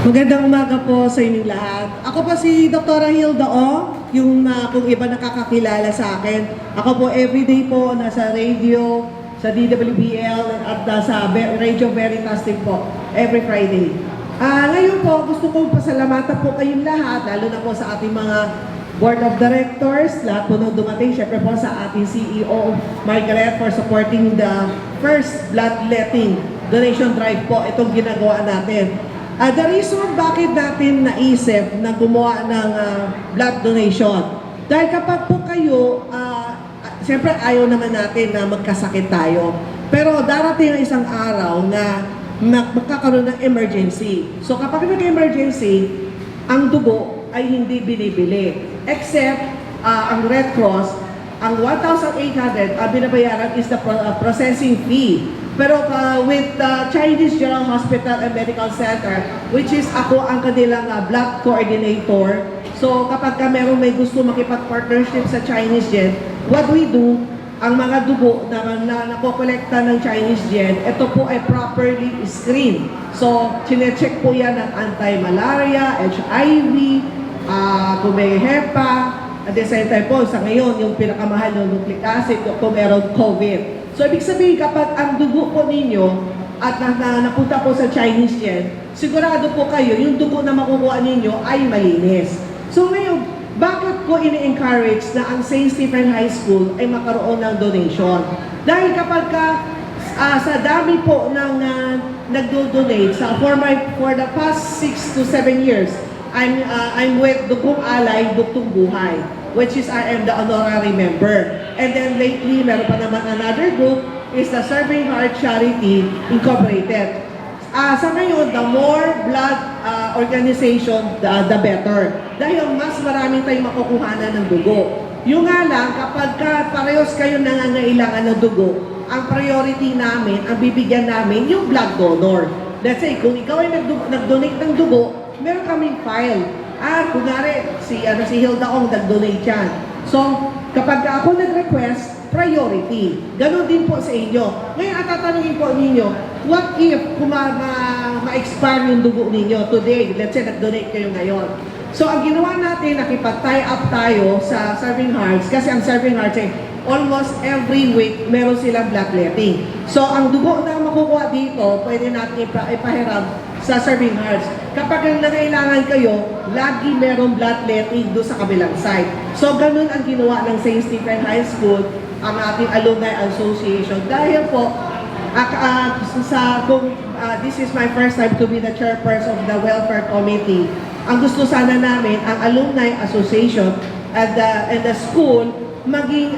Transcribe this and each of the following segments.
Magandang umaga po sa inyong lahat. Ako po si Dr. Hilda Ong, yung kung iba nakakakilala sa akin. Ako po everyday po nasa radio, sa DWBL at sa Radio Veritas din po, every Friday. Ngayon po, gusto kong pasalamatan po kayong lahat, lalo na po sa ating mga Board of Directors, lahat po nung dumating, syempre po sa ating CEO, Margaret, for supporting the first bloodletting donation drive po, itong ginagawa natin. The reason bakit natin naisip na gumawa ng blood donation, dahil kapag po kayo, siyempre ayaw naman natin na magkasakit tayo. Pero darating ang isang araw na magkakaroon ng emergency. So kapag nag-emergency, ang dugo ay hindi binibili. Except ang Red Cross, ang 1,800 binabayaran is the processing fee. Pero with Chinese General Hospital and Medical Center, which is ako ang kanilang blood coordinator, so kapag meron may gusto makipag-partnership sa Chinese Gen, what we do, ang mga dugo na nakokolekta ng Chinese Gen, ito po ay properly screened. So, chinecheck po yan ng anti-malaria, HIV, kung may HEPA, at the same time po, sa ngayon, yung pinakamahal ng nucleic acid, kung meron COVID. So, ibig sabihin, kapag ang dugo po ninyo at napunta po sa Chinese Gen, sigurado po kayo, yung dugo na makukuha ninyo ay malinis. So, ngayon, bakit ko ini-encourage na ang St. Stephen High School ay makaroon ng donation? Dahil kapag sa dami po ng nagdo-donate, for the past 6 to 7 years, I'm with Dugong Alay, Dugtong Buhay, which is I am the honorary member. And then lately, meron pa naman another group, is the Serving Heart Charity Incorporated. Sa ngayon, the more blood organization, the better. Dahil mas maraming tayong makukuhanan ng dugo. Yung nga lang, kapag parehos kayo nangangailangan ng dugo, ang priority namin, ang bibigyan namin, yung blood donor. Let's say, kung ikaw ay nag-donate ng dugo, meron kaming file. Kunwari, si Hilda Ong nag-donate yan. So, kapag ako nag-request, priority. Ganon din po sa inyo. Ngayon, tatanungin po ninyo, what if kung ma-expire yung dugo ninyo today? Let's say, nag-donate kayo ngayon. So, ang ginawa natin, nakipag-tie up tayo sa Serving Hearts, kasi ang Serving Hearts ay almost every week, meron silang bloodletting. So, ang dugo na makukuha dito, pwede natin ipahiram sa Serving Hearts. Kapag nangailangan kayo, lagi merong bloodletting doon sa kabilang side. So, ganun ang ginawa ng St. Stephen High School, ang ating Alumni Association. Dahil po, this is my first time to be the chairperson of the Welfare Committee. Ang gusto sana namin, ang Alumni Association and the school, maging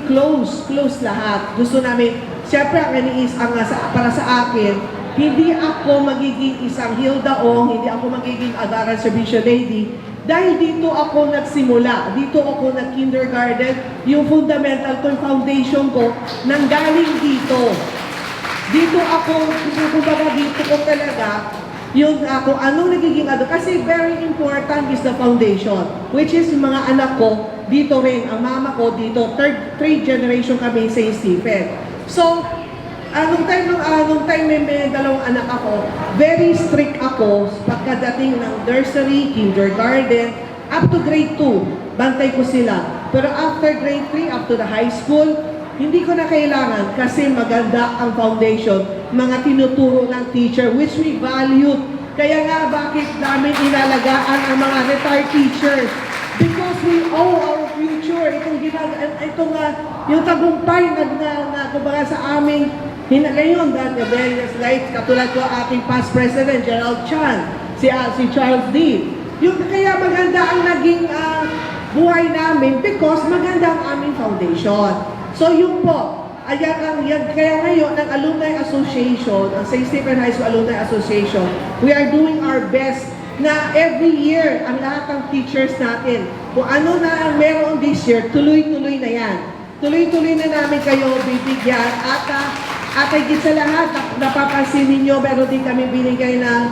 close lahat. Gusto namin, siyempre ang iniis para sa akin, hindi ako magiging isang Hilda Ong, hindi ako magiging Agaran Servicio Lady, dahil dito ako nagsimula, dito ako nag-kindergarten, yung fundamental ko, yung foundation ko, nanggaling dito. Dito ako, kumbaga dito ko talaga, yung kung anong nagiging kasi very important is the foundation, which is yung mga anak ko, dito rin, ang mama ko dito, third generation kami sa St. Stephen. So, nung time may dalawang anak ako, very strict ako pagkadating ng nursery, kindergarten, up to grade 2, bantay ko sila. Pero after grade 3, up to the high school, hindi ko na kailangan kasi maganda ang foundation, mga tinuturo ng teacher, which we valued. Kaya nga, bakit namin inalagaan ang mga retired teachers? Because we owe our future. Yung tagumpay kumbaga sa aming ngayon, that the various lights, katulad ko aking past president, Gerald Chan, si Charles D. Yung kaya maganda ang naging buhay namin because maganda ang aming foundation. So yun po, kaya ngayon, ang Alumni Association, ang St. Stephen High School Alumni Association, we are doing our best na every year, ang lahat ng teachers natin, kung ano na ang meron this year, tuloy-tuloy na yan. Tuloy-tuloy na namin kayo bibigyan at higit sa lahat, napapansin ninyo, meron din kami binigay ng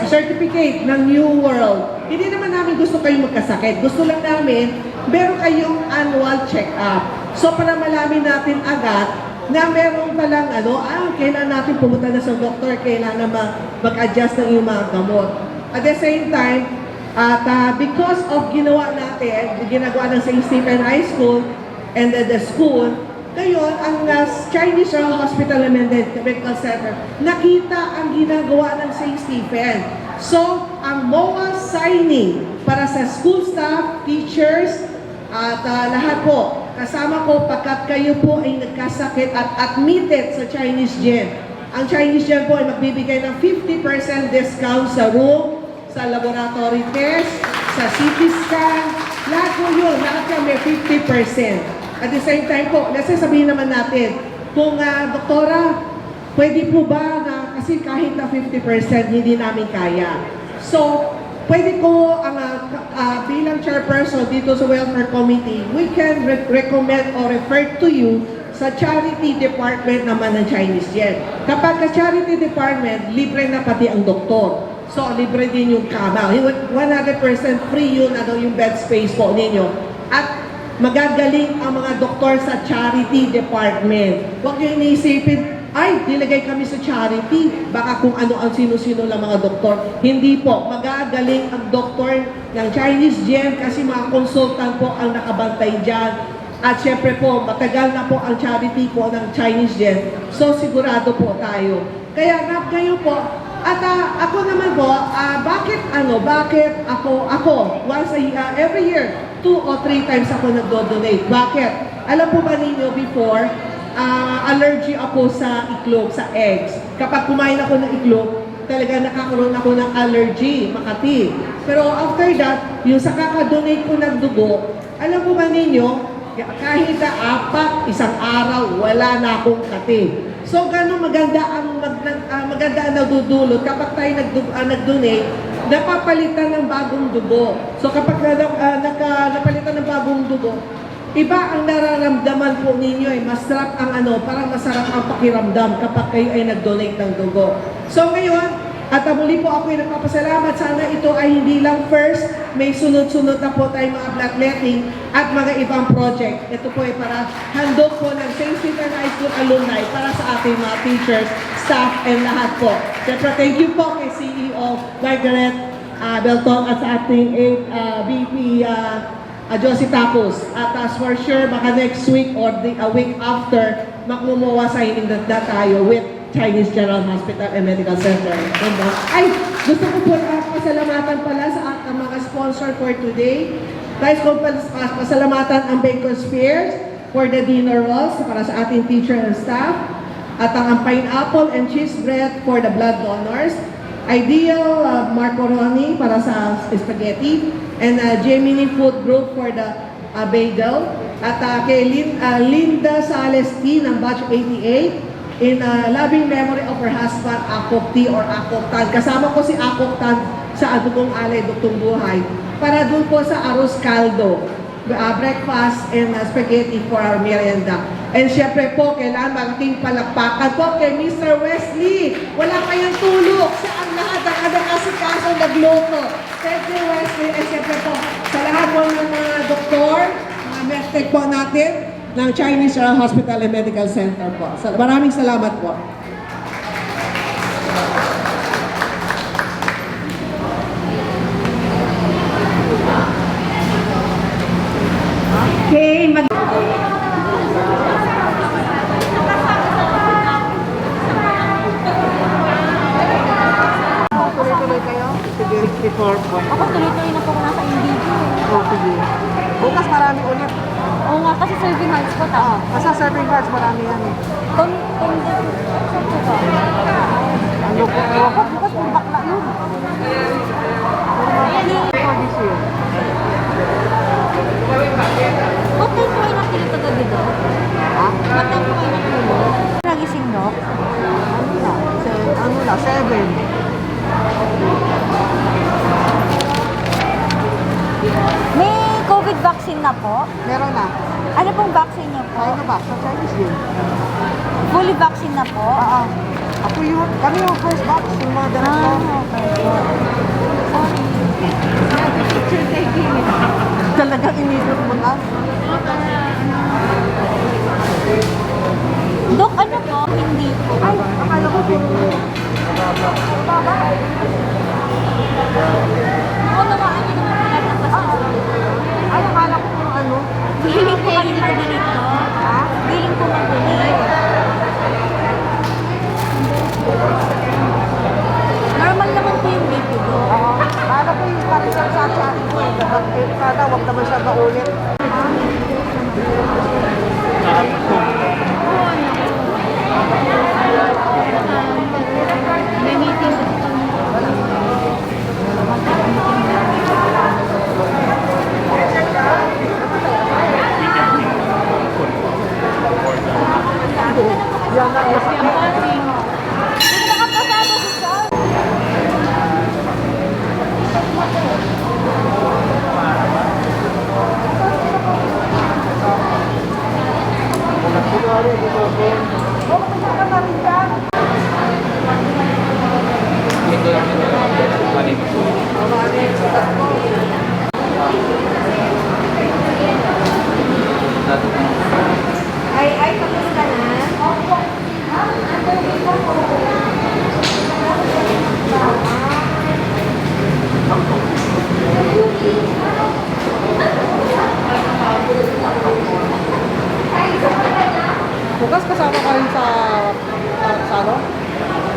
certificate ng New World. Hindi naman namin gusto kayong magkasakit. Gusto lang namin, meron kayong annual check-up. So, para malamin natin agad na meron palang kailan natin pumunta na sa doktor, kailan na mag-adjust ng iyong mga gamot. At the same time, because of ginagawa ng St. Stephen High School and the school, ngayon, ang Chinese General Hospital and Medical Center, nakita ang ginagawa ng St. Stephen. So, ang MOA signing para sa school staff, teachers, at lahat po, kasama ko pagkat kayo po ay nagkasakit at admitted sa Chinese Gen. Ang Chinese Gen po ay magbibigay ng 50% discount sa room, sa laboratory test, sa CT scan, lahat po yun, lahat yan may 50%. At the same time po, sabihin naman natin, kung doktora, pwede po ba na, kasi kahit na 50% hindi namin kaya. So, pwede ko bilang chairperson dito sa Welfare Committee, we can recommend or refer to you sa charity department naman ng Chinese Gen. Kapag ka charity department, libre na pati ang doktor. So, libre din yung kama. 100% free yun, yung bed space po ninyo. At magagaling ang mga doktor sa charity department. Huwag nyo iniisipin, ay, nilagay kami sa charity. Baka kung ano ang sino-sino lang mga doktor. Hindi po. Magagaling ang doktor ng Chinese Gen kasi mga consultant po ang nakabantay dyan. At syempre po, matagal na po ang charity po ng Chinese Gen. So, sigurado po tayo. Kaya ngayon po, at ako naman po, bakit ako, once every year, 2 or 3 times ako nagdo-donate. Bakit? Alam po ba ninyo before, allergy ako sa itlog, sa eggs. Kapag kumain ako ng itlog, talaga nakakaroon ako ng allergy, Makati. Pero after that, yung sa kakadonate ko ng dugo, alam po ba ninyo, kahit isang araw, wala na akong kati. So, gano'ng maganda ang nadudulot kapag tayo nag-donate, napapalitan ng bagong dugo. So, kapag napalitan ng bagong dugo, iba ang nararamdaman po ninyo ay masarap parang masarap ang pakiramdam kapag kayo ay nag-donate ng dugo. So, ngayon, at muli po ako ay nagpapasalamat. Sana ito ay hindi lang first, may sunod-sunod na po tayong mga bloodletting at mga ibang project. Ito po ay para handog po ng St. Stephen High School alumni para sa ating mga teachers, staff, and lahat po. Siyempre, thank you po kay CEO Margaret Belton at sa ating VP Josie Tapos. At as for sure, baka next week or a week after, magmumuwa sa na tayo with Chinese General Hospital and Medical Center. Ay, gusto ko po pasalamatan pala sa mga sponsor for today. Guys, ko pasalamatan ang Bacon Spears for the dinner rolls para sa ating teacher and staff. At ang pineapple and cheese bread for the blood donors. Ideal macaroni para sa spaghetti. And Gemini Food Group for the bagel. At kay Linda Salesti ng batch 88. In loving memory of her husband, Akok T or Akok Tan. Kasama ko si Akok Tan sa Adugong Alay, Duktong Buhay. Para doon po sa arroz caldo, breakfast and spaghetti for our merienda. And syempre po, kailangan malaking palakpakan po kay Mr. Wesley. Wala kayang tulog. Siya ang lahat ng asikaso nagluto. Thank you, Wesley. And syempre po, sa lahat po ng mga doktor, mga medtech po natin, ng Chinese General Hospital and Medical Center po. Maraming salamat po. Okay, tuloy-tuloy kayo? Sige, 64 po. Ako tuloy-tuloy na po ko nasa Indigo. Oh, sige. Bukas marami ulit. Oo nga, kasi serving hearts po ta. Basta serving cards, marami yan eh. Ano po? Bukas yung bakla yun. For this year. What time po kayo nakilito gabi do? Ha? What time po kayo nakilito? Nagising do? Ano na? 7. May COVID vaccine na po? Meron na. Ano pong vaccine niyo po? Ano ba? Sa Chinese yun. Fully vaccine na po? Oo. Ako yun. Kami yung first batch. Yung mga ganap ko. Okay po. Sorry. Picture taking. Talagang inisip mo na. Dok, po, hindi po. Ay, akala ko po. Baba? Oo, namaan niyo naman pala ng pasensya. Ay, akala ko kung ano. Feeling po kasi na ganito. Ha? Feeling po mag-ganito. Normal naman po yung BP ko. Oo. Akala ko yung sabi sa akin ko eh. Sana huwag naman siya maulit. May meeting kasi Yan na yung nakapasado si Charles. Ay, tapos ka na? bukas kasama ka rin sa ano?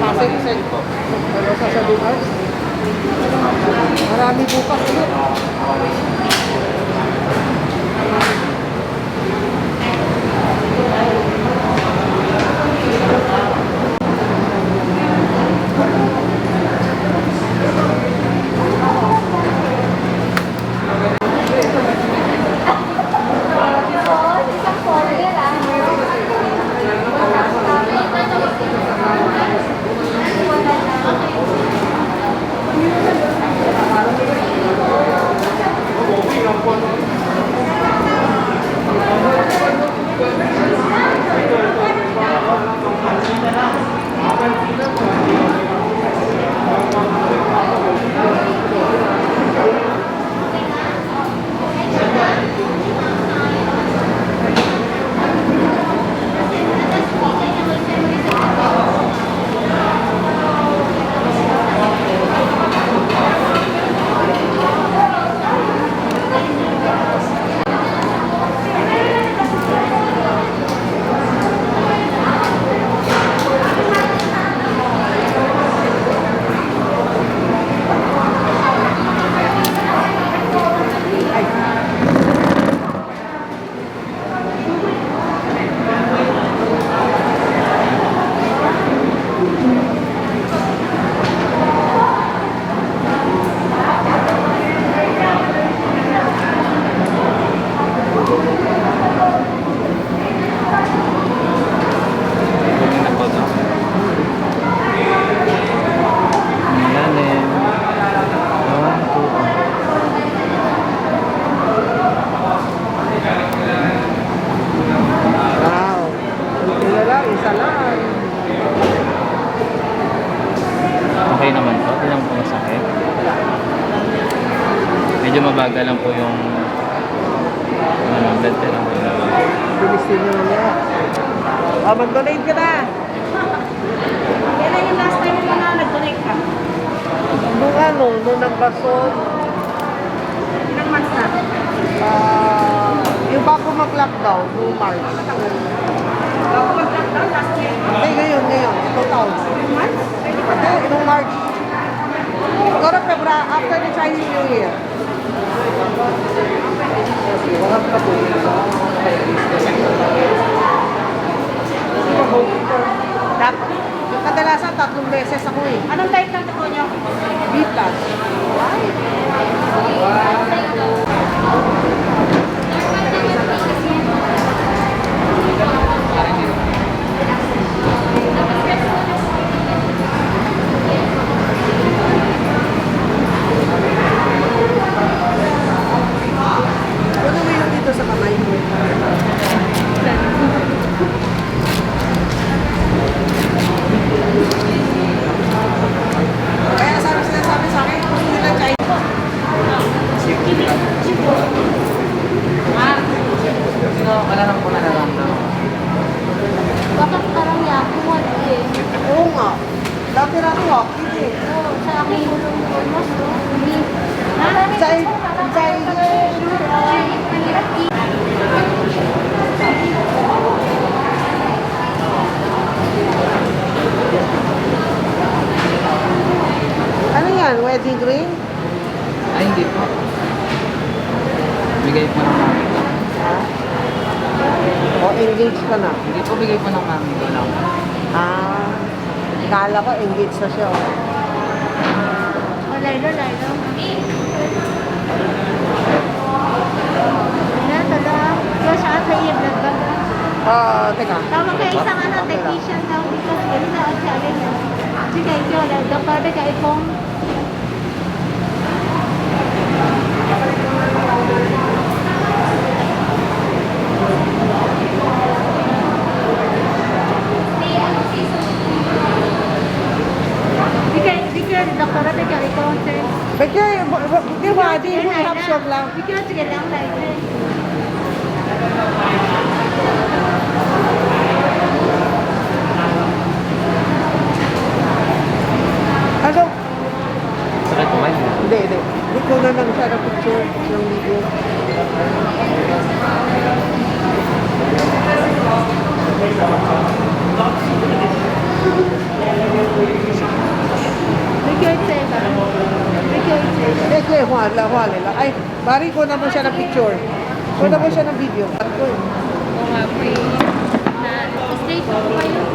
Pasig sa ano sa Salunas. Marami bukas ulit. Isang corner ah. Wow. Wala lang, isa lang. Okay naman po, hindi naman po masakit. Medyo mabagal lang po yung blood lang po. Bilisin nyo na. Mag-donate ka na. Kailan yung last time mo na nag-donate ka? Nung nagbason, Ilang months na? yung bago mag-lockdown, noong March. Bago mag-lockdown last year. Hindi, ngayon, 2000. Months? Hindi, nung March. Siguro February, after the Chinese New Year. Kadalasan 3 beses ako eh. Anong type ng tuko nyo? B+. bigay po ng mami ko. O engaged ka na? Hindi po bigay po ng mami ko lang. Ah, kala ko engaged na siya. Oh. Laylo. Yan, tala. Yung siya sa iya blood bag. Teka. Tawag kayo isang technician daw dito. Sige na, at siya alin yan. Sige, ikaw lang. Doktor, beka ikong. Dikir, doktor, beka ikong, sir. Bagay, di ba? Di mo hapsok lang. Dikir, sige lang, like. Ano? Sakit po kayo. Hindi. Hindi ko na lang siya na picture ng video. Dikir, sir. Dikir, sir. Hindi, wala. Ay, bari ko na mo siya ng picture. Ko na mo siya ng video. Ako eh. Oo nga, pre. Na, straight po kayo.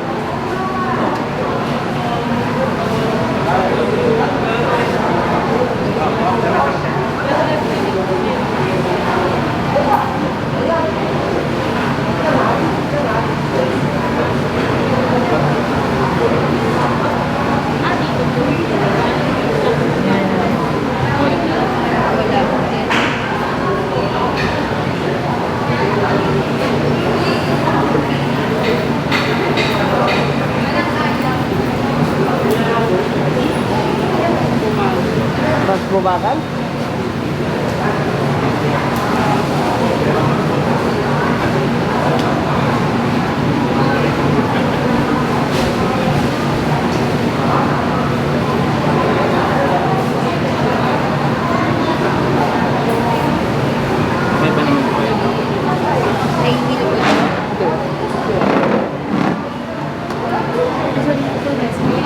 Mas bumagal? May ba naman po ito? Ay, hindi na po ito. Sorry, ito, that's me.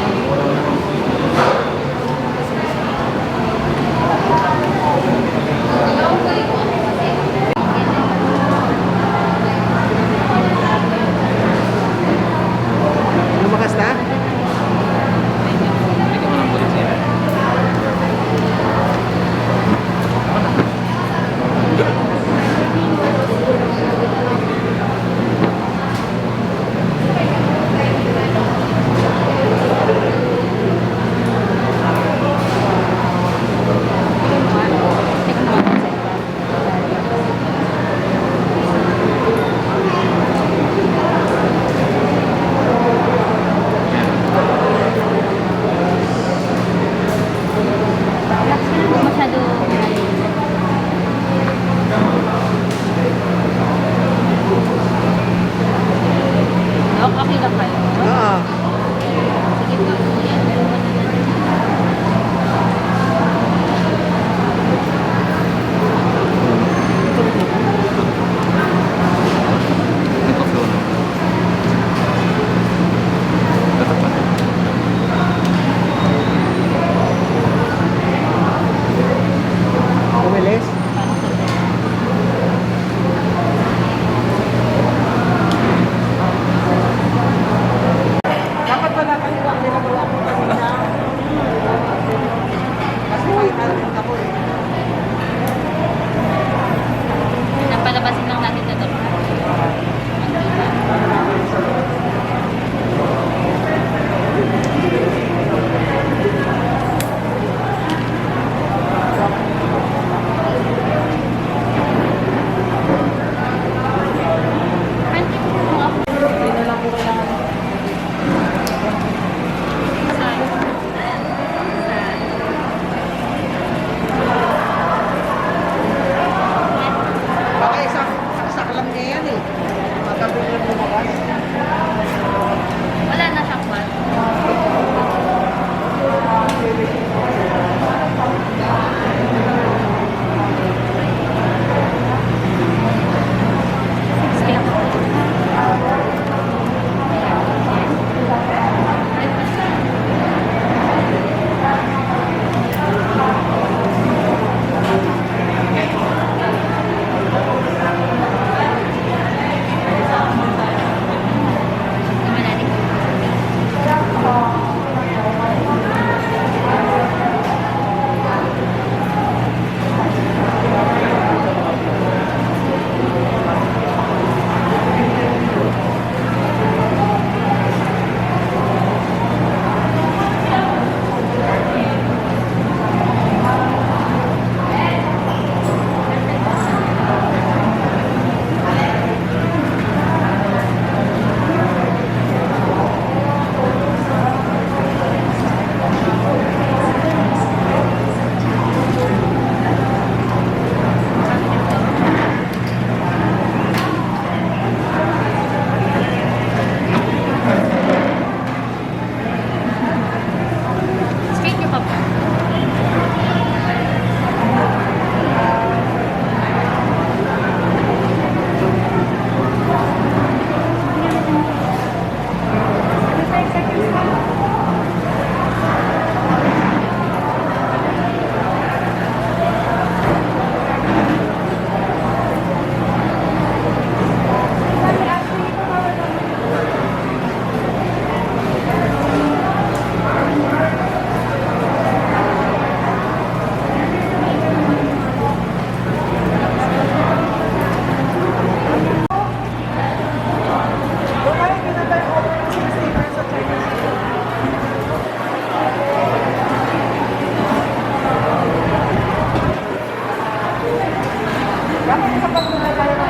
kapag tayo ng